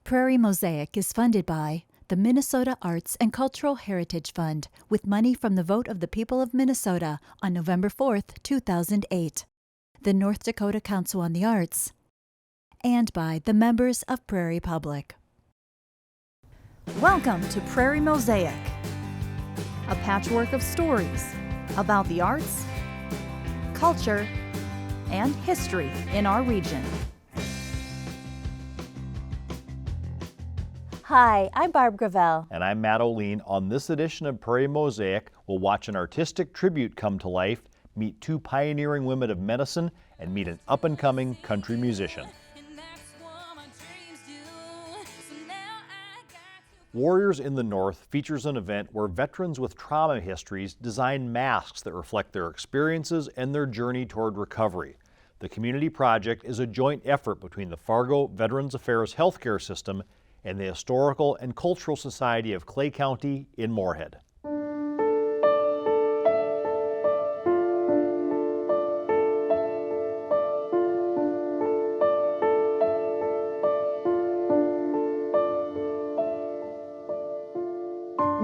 Prairie Mosaic is funded by the Minnesota Arts and Cultural Heritage Fund with money from the vote of the people of Minnesota on November 4th, 2008, the North Dakota Council on the Arts, and by the members of Prairie Public. Welcome to Prairie Mosaic, a patchwork of stories about the arts, culture, and history in our region. Hi, I'm Barb Gravel. And I'm Matt O'Lean. On this edition of Prairie Mosaic, we'll watch an artistic tribute come to life, meet two pioneering women of medicine, and meet an up-and-coming country musician. Warriors in the North features an event where veterans with trauma histories design masks that reflect their experiences and their journey toward recovery. The community project is a joint effort between the Fargo Veterans Affairs Healthcare System and the Historical and Cultural Society of Clay County in Moorhead.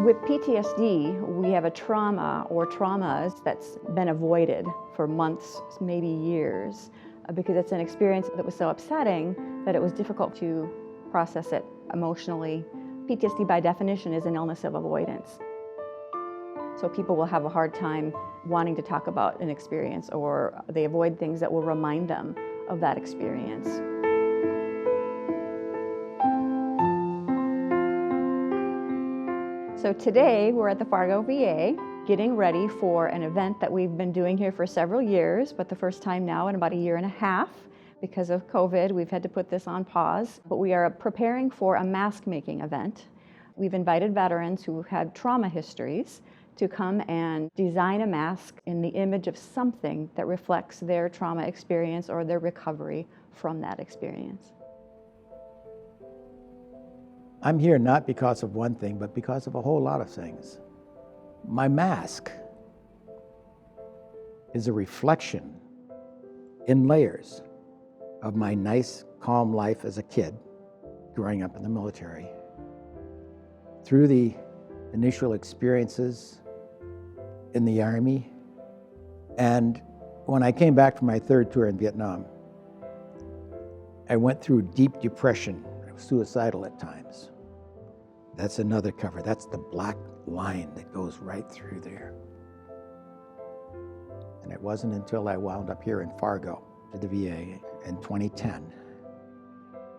With PTSD, we have a trauma or traumas that's been avoided for months, maybe years, because it's an experience that was so upsetting that it was difficult to process it emotionally. PTSD by definition is an illness of avoidance. So people will have a hard time wanting to talk about an experience, or they avoid things that will remind them of that experience. So today we're at the Fargo VA getting ready for an event that we've been doing here for several years, but the first time now in about a year and a half. Because of COVID, we've had to put this on pause, but we are preparing for a mask making event. We've invited veterans who had trauma histories to come and design a mask in the image of something that reflects their trauma experience or their recovery from that experience. I'm here not because of one thing, but because of a whole lot of things. My mask is a reflection in layers of my nice, calm life as a kid growing up in the military. Through the initial experiences in the Army, and when I came back from my third tour in Vietnam, I went through deep depression. I was suicidal at times. That's another cover. That's the black line that goes right through there. And it wasn't until I wound up here in Fargo at the VA in 2010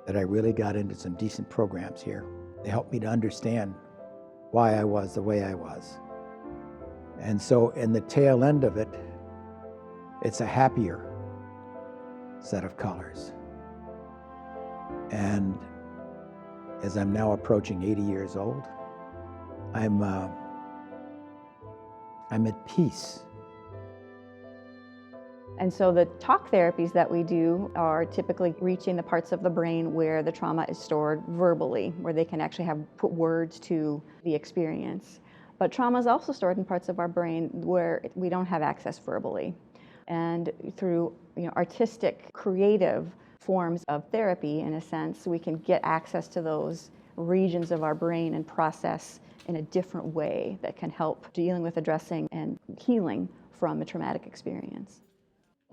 that I really got into some decent programs here. They helped me to understand why I was the way I was. And so in the tail end of it, it's a happier set of colors. And as I'm now approaching 80 years old, I'm at peace. And so the talk therapies that we do are typically reaching the parts of the brain where the trauma is stored verbally, where they can actually put words to the experience. But trauma is also stored in parts of our brain where we don't have access verbally. And through artistic, creative forms of therapy, in a sense, we can get access to those regions of our brain and process in a different way that can help dealing with addressing and healing from a traumatic experience.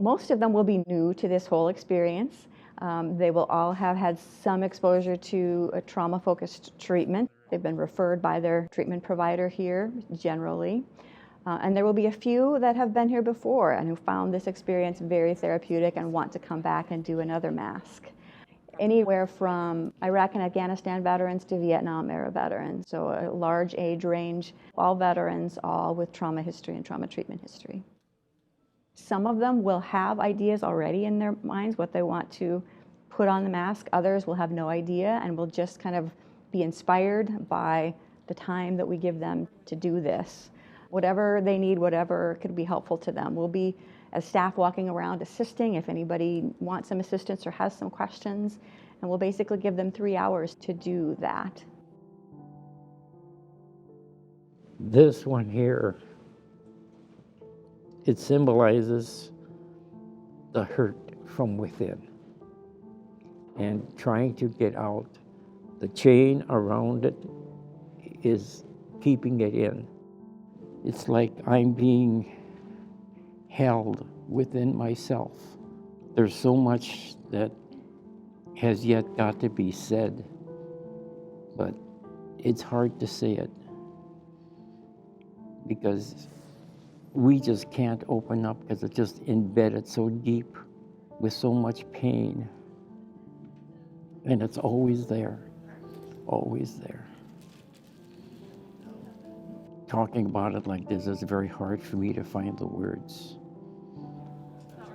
Most of them will be new to this whole experience. They will all have had some exposure to a trauma-focused treatment. They've been referred by their treatment provider here, generally. And there will be a few that have been here before and who found this experience very therapeutic and want to come back and do another mask. Anywhere from Iraq and Afghanistan veterans to Vietnam-era veterans, so a large age range, all veterans, all with trauma history and trauma treatment history. Some of them will have ideas already in their minds what they want to put on the mask. Others will have no idea and will just kind of be inspired by the time that we give them to do this. Whatever they need, whatever could be helpful to them. We'll be, as staff, walking around assisting if anybody wants some assistance or has some questions, and we'll basically give them 3 hours to do that. This one here, it symbolizes the hurt from within and trying to get out the chain around it is keeping it in. It's like I'm being held within myself. There's so much that has yet got to be said, but it's hard to say it because we just can't open up because it's just embedded so deep with so much pain. And it's always there, always there. Talking about it like this is very hard for me to find the words.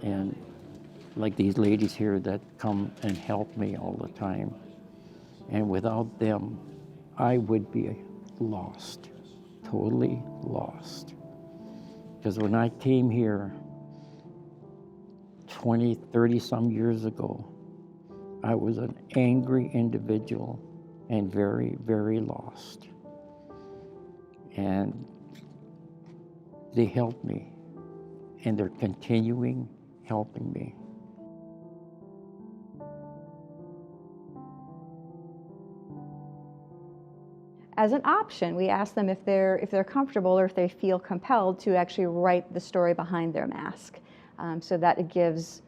And like these ladies here that come and help me all the time. And without them, I would be lost, totally lost. Because when I came here 20, 30 some years ago, I was an angry individual and very, very lost. And they helped me, and they're continuing helping me. As an option, we ask them if they're comfortable or if they feel compelled to actually write the story behind their mask, so that it gives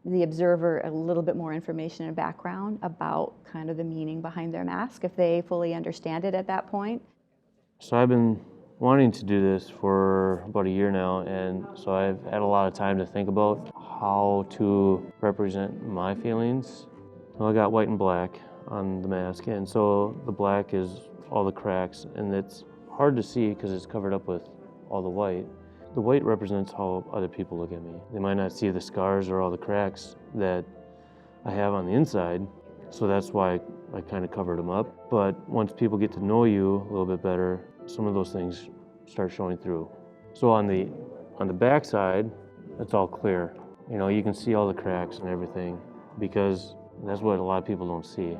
the observer a little bit more information and background about kind of the meaning behind their mask, if they fully understand it at that point. So I've been wanting to do this for about a year now, and so I've had a lot of time to think about how to represent my feelings. Well, I got white and black on the mask, and so the black is all the cracks, and it's hard to see because it's covered up with all the white. The white represents how other people look at me. They might not see the scars or all the cracks that I have on the inside, so that's why I kind of covered them up. But once people get to know you a little bit better, some of those things start showing through. So on the back side, it's all clear. You know, you can see all the cracks and everything because that's what a lot of people don't see.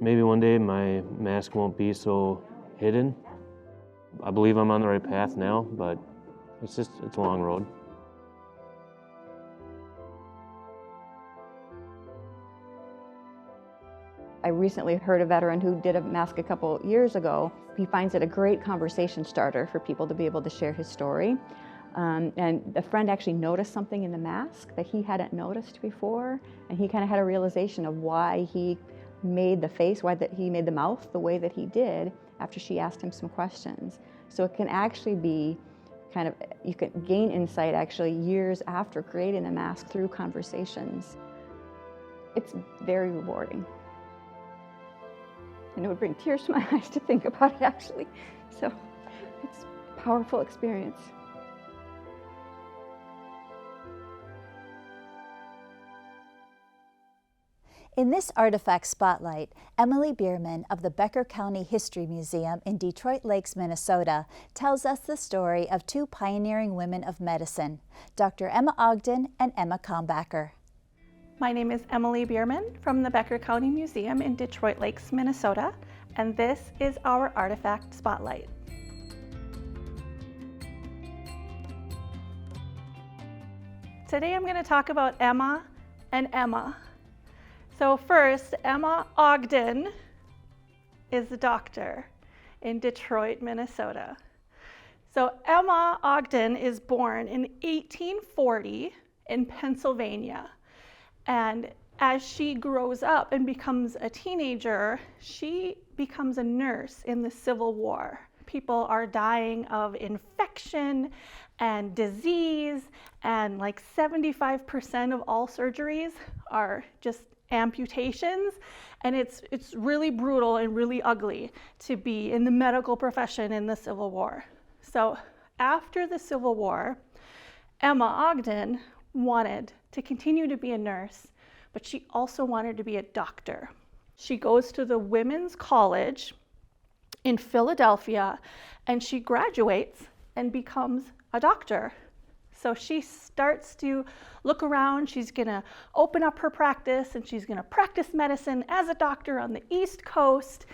Maybe one day my mask won't be so hidden. I believe I'm on the right path now, but it's a long road. I recently heard a veteran who did a mask a couple years ago. He finds it a great conversation starter for people to be able to share his story. And a friend actually noticed something in the mask that he hadn't noticed before, and he kind of had a realization of why he made the face, why that he made the mouth the way that he did after she asked him some questions. So it can actually be kind of, you can gain insight actually years after creating the mask through conversations. It's very rewarding. And it would bring tears to my eyes to think about it actually. So it's a powerful experience. In this artifact spotlight, Emily Bierman of the Becker County History Museum in Detroit Lakes, Minnesota, tells us the story of two pioneering women of medicine, Dr. Emma Ogden and Emma Kalmbacher. My name is Emily Bierman from the Becker County Museum in Detroit Lakes, Minnesota, and this is our artifact spotlight. Today I'm going to talk about Emma and Emma. So first, Emma Ogden is a doctor in Detroit, Minnesota. So Emma Ogden is born in 1840 in Pennsylvania. And as she grows up and becomes a teenager, she becomes a nurse in the Civil War. People are dying of infection and disease, and like 75% of all surgeries are just amputations, and it's really brutal and really ugly to be in the medical profession in the Civil War. So after the Civil War, Emma Ogden wanted to continue to be a nurse, but she also wanted to be a doctor. She goes to the Women's College in Philadelphia, and she graduates and becomes a doctor. So she starts to look around. She's gonna open up her practice, and she's gonna practice medicine as a doctor on the East Coast.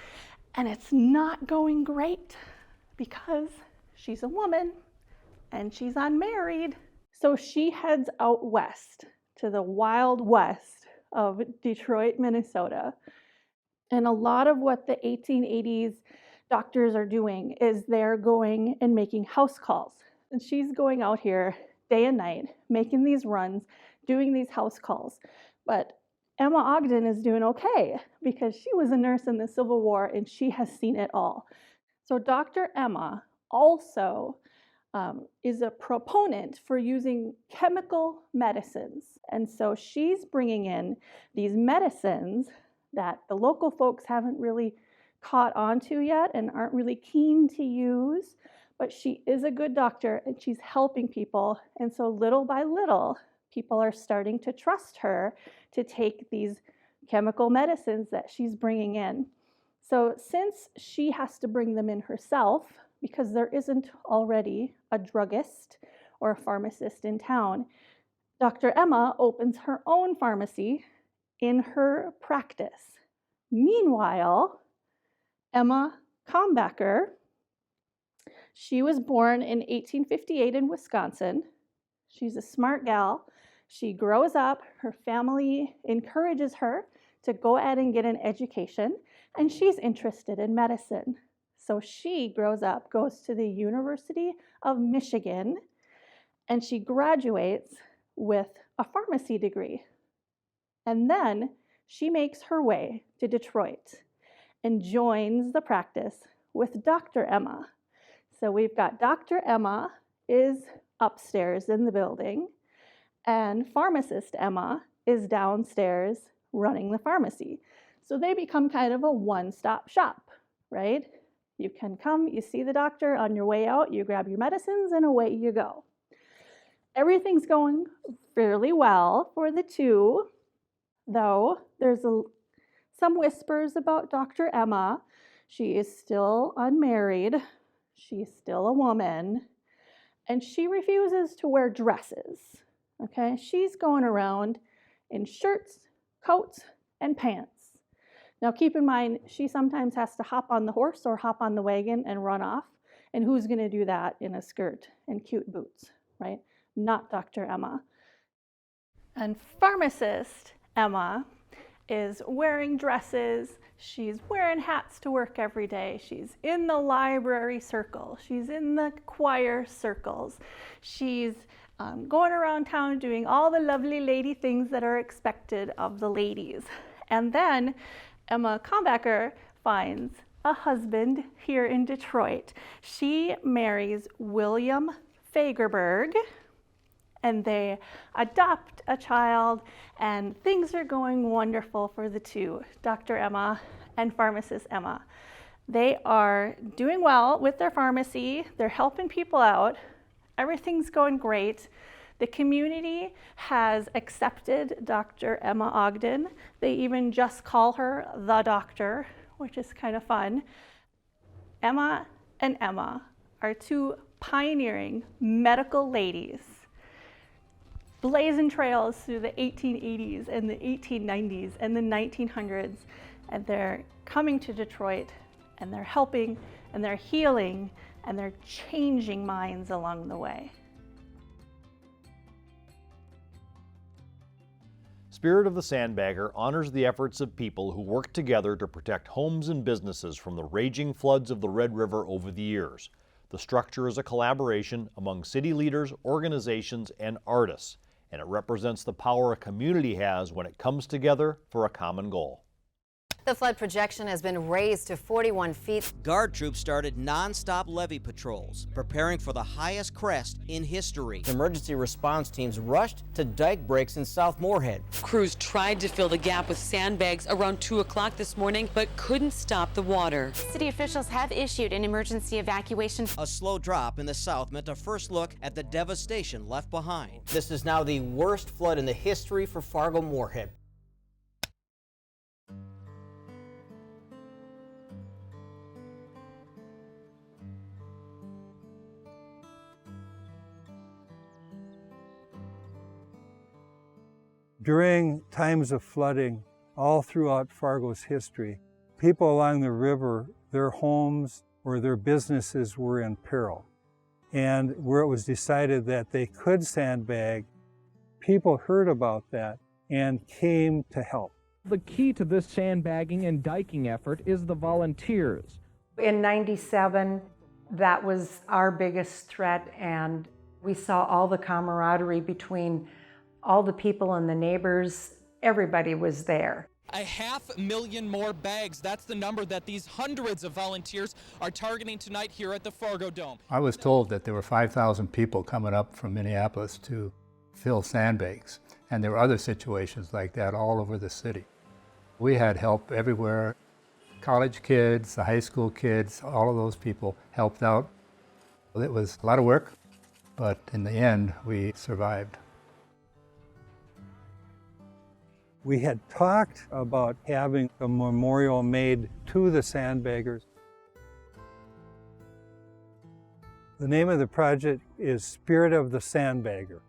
And it's not going great because she's a woman and she's unmarried. So she heads out west to the Wild West of Detroit, Minnesota. And a lot of what the 1880s doctors are doing is they're going and making house calls. And she's going out here day and night, making these runs, doing these house calls. But Emma Ogden is doing okay because she was a nurse in the Civil War and she has seen it all. So Dr. Emma also is a proponent for using chemical medicines. And so she's bringing in these medicines that the local folks haven't really caught on to yet and aren't really keen to use, but she is a good doctor and she's helping people. And so little by little, people are starting to trust her to take these chemical medicines that she's bringing in. So since she has to bring them in herself, because there isn't already a druggist or a pharmacist in town, Dr. Emma opens her own pharmacy in her practice. Meanwhile, Emma Combacker, she was born in 1858 in Wisconsin. She's a smart gal. She grows up, her family encourages her to go ahead and get an education, and she's interested in medicine. So she grows up, goes to the University of Michigan, and she graduates with a pharmacy degree. And then she makes her way to Detroit and joins the practice with Dr. Emma. So we've got Dr. Emma is upstairs in the building, and pharmacist Emma is downstairs running the pharmacy. So they become kind of a one-stop shop, right? You can come, you see the doctor on your way out, you grab your medicines, and away you go. Everything's going fairly well for the two, though there's some whispers about Dr. Emma. She is still unmarried, she's still a woman, and she refuses to wear dresses, okay? She's going around in shirts, coats, and pants. Now keep in mind, she sometimes has to hop on the horse or hop on the wagon and run off, and who's gonna do that in a skirt and cute boots, right? Not Dr. Emma. And pharmacist Emma is wearing dresses, she's wearing hats to work every day, she's in the library circle, she's in the choir circles, she's going around town doing all the lovely lady things that are expected of the ladies. And then Emma Combacker finds a husband here in Detroit. She marries William Fagerberg, and they adopt a child, and things are going wonderful for the two, Dr. Emma and pharmacist Emma. They are doing well with their pharmacy, they're helping people out, everything's going great. The community has accepted Dr. Emma Ogden. They even just call her the doctor, which is kind of fun. Emma and Emma are two pioneering medical ladies, blazing trails through the 1880s and the 1890s and the 1900s, and they're coming to Detroit, and they're helping, and they're healing, and they're changing minds along the way. Spirit of the Sandbagger honors the efforts of people who work together to protect homes and businesses from the raging floods of the Red River over the years. The structure is a collaboration among city leaders, organizations, and artists, and it represents the power a community has when it comes together for a common goal. The flood projection has been raised to 41 feet. Guard troops started non-stop levee patrols, preparing for the highest crest in history. Emergency response teams rushed to dike breaks in South Moorhead. Crews tried to fill the gap with sandbags around 2 o'clock this morning, but couldn't stop the water. City officials have issued an emergency evacuation. A slow drop in the south meant a first look at the devastation left behind. This is now the worst flood in the history for Fargo Moorhead. During times of flooding, all throughout Fargo's history, people along the river, their homes or their businesses were in peril. And where it was decided that they could sandbag, people heard about that and came to help. The key to this sandbagging and diking effort is the volunteers. In '97, that was our biggest threat, and we saw all the camaraderie between all the people and the neighbors. Everybody was there. 500,000 more bags. That's the number that these hundreds of volunteers are targeting tonight here at the Fargo Dome. I was told that there were 5,000 people coming up from Minneapolis to fill sandbags, and there were other situations like that all over the city. We had help everywhere. College kids, the high school kids, all of those people helped out. It was a lot of work, but in the end, we survived. We had talked about having a memorial made to the sandbaggers. The name of the project is Spirit of the Sandbagger.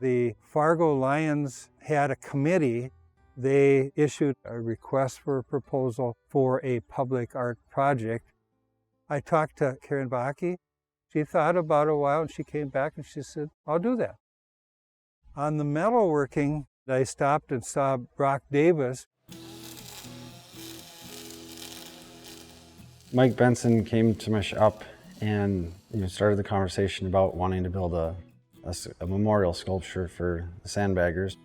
The Fargo Lions had a committee. They issued a request for a proposal for a public art project. I talked to Karen Bakke. She thought about it a while and she came back and she said, I'll do that. On the metalworking, I stopped and saw Brock Davis. Mike Benson came to my shop and started the conversation about wanting to build a memorial sculpture for the sandbaggers.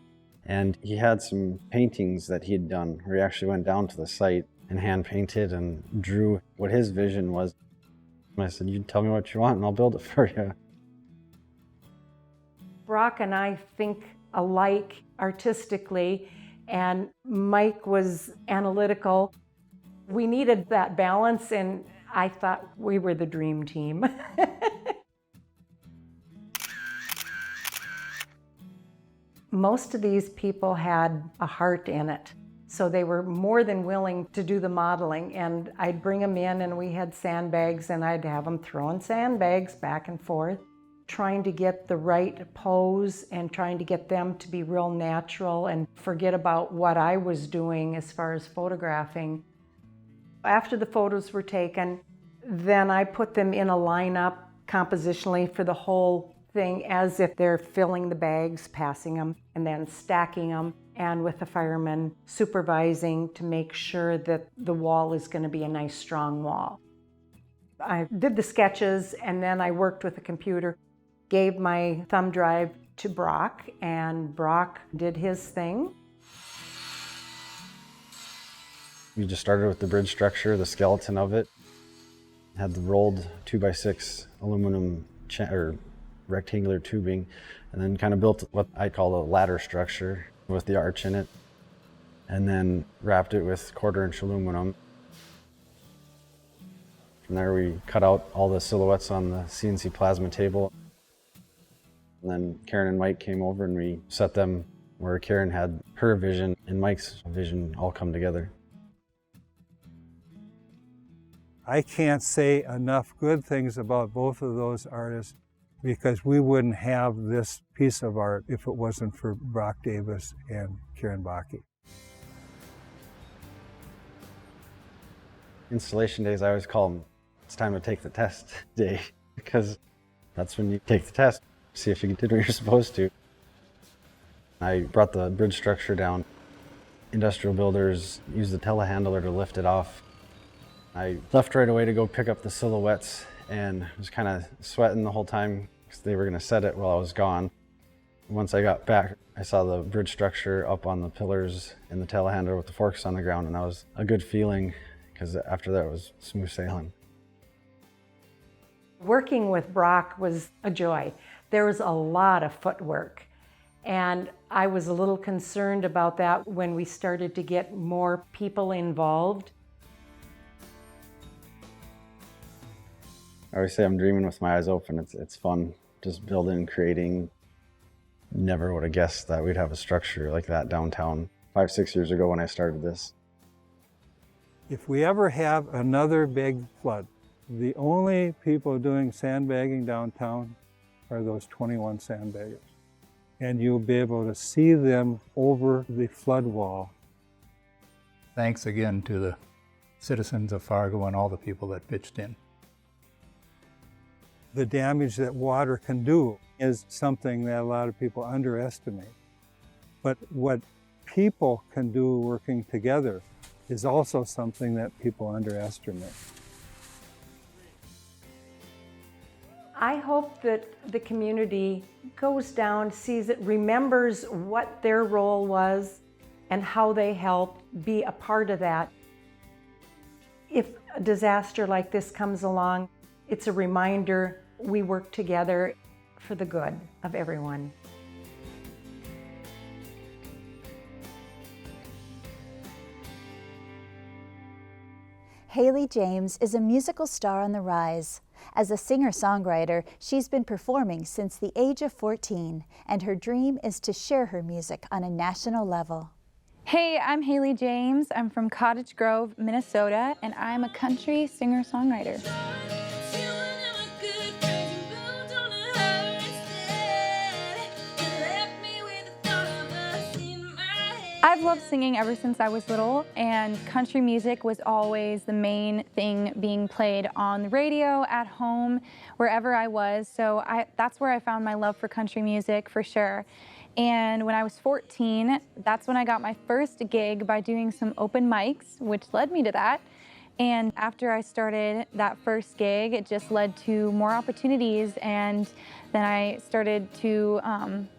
And he had some paintings that he had done where he actually went down to the site and hand painted and drew what his vision was. And I said, you tell me what you want and I'll build it for you. Brock and I think alike artistically, and Mike was analytical. We needed that balance, and I thought we were the dream team. Most of these people had a heart in it, so they were more than willing to do the modeling, and I'd bring them in and we had sandbags and I'd have them throwing sandbags back and forth, trying to get the right pose and trying to get them to be real natural and forget about what I was doing as far as photographing. After the photos were taken, then I put them in a lineup compositionally for the whole thing as if they're filling the bags, passing them, and then stacking them, and with the firemen supervising to make sure that the wall is going to be a nice strong wall. I did the sketches and then I worked with the computer, gave my thumb drive to Brock, and Brock did his thing. We just started with the bridge structure, the skeleton of it. Had the rolled 2x6 aluminum or rectangular tubing, and then kind of built what I call a ladder structure with the arch in it, and then wrapped it with 1/4-inch aluminum. From there we cut out all the silhouettes on the CNC plasma table. And then Karen and Mike came over and we set them where Karen had her vision and Mike's vision all come together. I can't say enough good things about both of those artists because we wouldn't have this piece of art if it wasn't for Brock Davis and Karen Bakke. Installation days, I always call them, it's time to take the test day, because that's when you take the test. See if you did what you're supposed to. I brought the bridge structure down. Industrial builders used the telehandler to lift it off. I left right away to go pick up the silhouettes and was kind of sweating the whole time because they were going to set it while I was gone. Once I got back, I saw the bridge structure up on the pillars and the telehandler with the forks on the ground, and that was a good feeling because after that it was smooth sailing. Working with Brock was a joy. There was a lot of footwork, and I was a little concerned about that when we started to get more people involved. I always say I'm dreaming with my eyes open. It's fun, just building, creating. Never would have guessed that we'd have a structure like that downtown 5-6 years ago when I started this. If we ever have another big flood, the only people doing sandbagging downtown are those 21 sandbaggers. And you'll be able to see them over the flood wall. Thanks again to the citizens of Fargo and all the people that pitched in. The damage that water can do is something that a lot of people underestimate. But what people can do working together is also something that people underestimate. I hope that the community goes down, sees it, remembers what their role was and how they helped be a part of that. If a disaster like this comes along, it's a reminder we work together for the good of everyone. Haley James is a musical star on the rise. As a singer-songwriter, she's been performing since the age of 14, and her dream is to share her music on a national level. Hey, I'm Haley James. I'm from Cottage Grove, Minnesota, and I'm a country singer-songwriter. I've loved singing ever since I was little, and country music was always the main thing being played on the radio, at home, wherever I was. So that's where I found my love for country music for sure. And when I was 14, that's when I got my first gig by doing some open mics, which led me to that. And after I started that first gig, it just led to more opportunities, and then I started to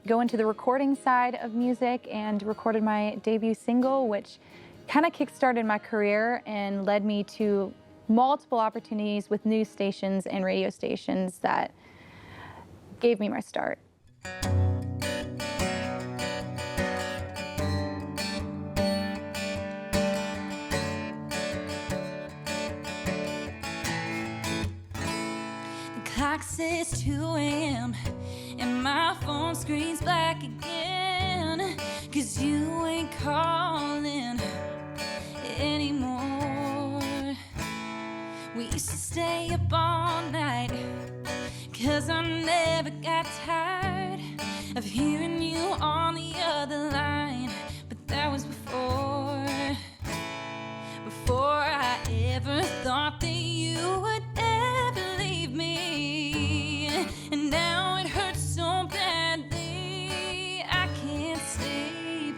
go into the recording side of music and recorded my debut single, which kind of kick-started my career and led me to multiple opportunities with news stations and radio stations that gave me my start. Clock says 2 a.m. and my phone screen's black again, 'cause you ain't calling anymore. We used to stay up all night, 'cause I never got tired of hearing you on the other line. But that was before I ever thought that you would ever leave me. And now it hurts so badly I can't sleep.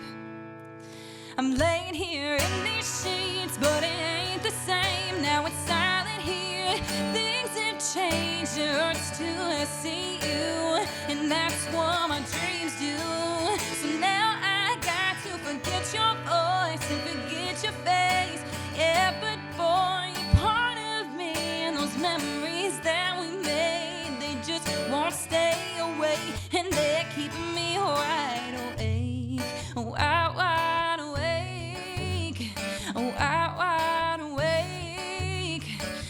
I'm laying here in these sheets, but it ain't the same. Now it's silent here. Things have changed. It hurts to see you, and that's what my dreams do. So now I got to forget your voice and forget your face. Yeah, but boy, you're part of me, and those memories that we made, they just won't stay away, and they're keeping me wide awake. Wide awake. Wide awake.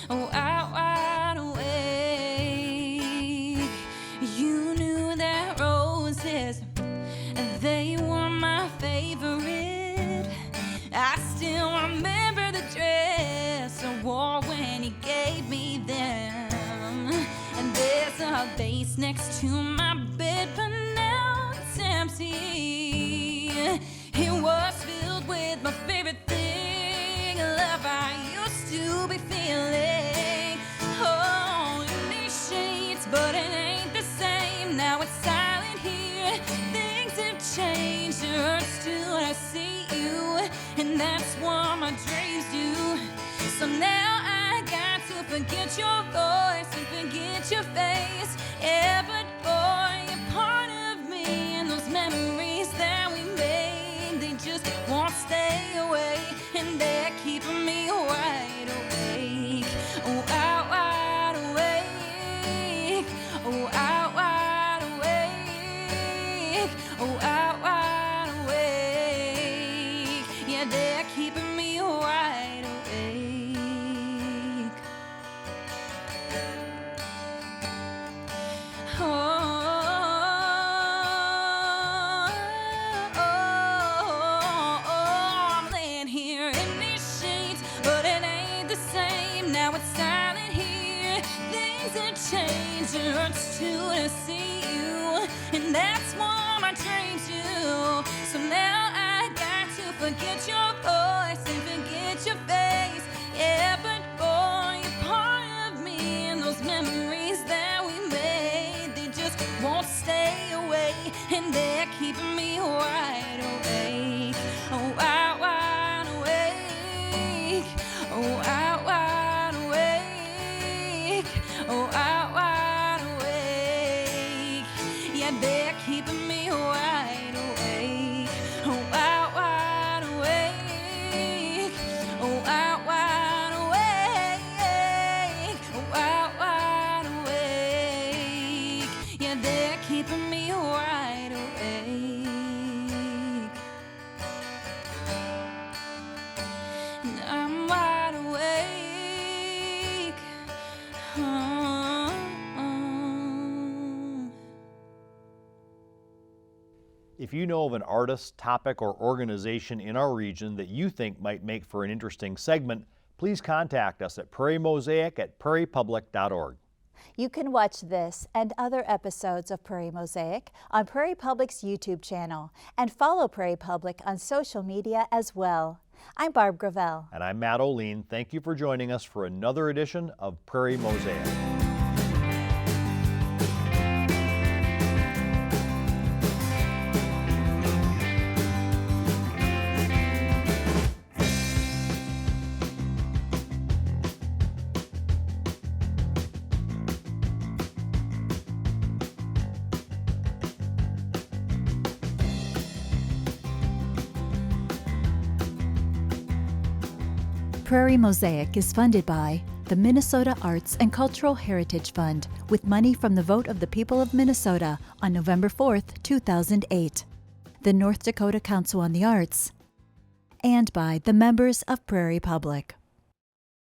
Wide awake. You knew that roses, they were my favorite. I still remember the dress I wore when he gave me them. And there's a vase next to my bed, but now it's empty. It was filled with my favorite thing, love I used to be feeling. Oh, in these sheets, but it ain't the same. Now it's silent here. Things have changed. It hurts to see you, and that's what my dreams do. So now I got to forget your voice and forget your face. Yeah, but boy, you're part of me, and those memories that we made, they just won't stay away, and they're keeping me wide awake. Oh, wide awake. Oh, wide awake. Oh, wide awake. Yeah, they're keeping me wide awake. I'm laying here in these sheets, but it ain't the same. Now it's silent here. Things have changed. It hurts to see you, and that's what my dreams do. So now I got to forget your voice and forget your face. Yeah, but boy, you're part of me, and those memories that we made, they just won't stay away, and they're keeping me wide awake. If you know of an artist, topic, or organization in our region that you think might make for an interesting segment, please contact us at prairiemosaic@prairiepublic.org. You can watch this and other episodes of Prairie Mosaic on Prairie Public's YouTube channel and follow Prairie Public on social media as well. I'm Barb Gravel. And I'm Matt O'Lean. Thank you for joining us for another edition of Prairie Mosaic. Prairie Mosaic is funded by the Minnesota Arts and Cultural Heritage Fund with money from the vote of the people of Minnesota on November 4th, 2008, the North Dakota Council on the Arts, and by the members of Prairie Public.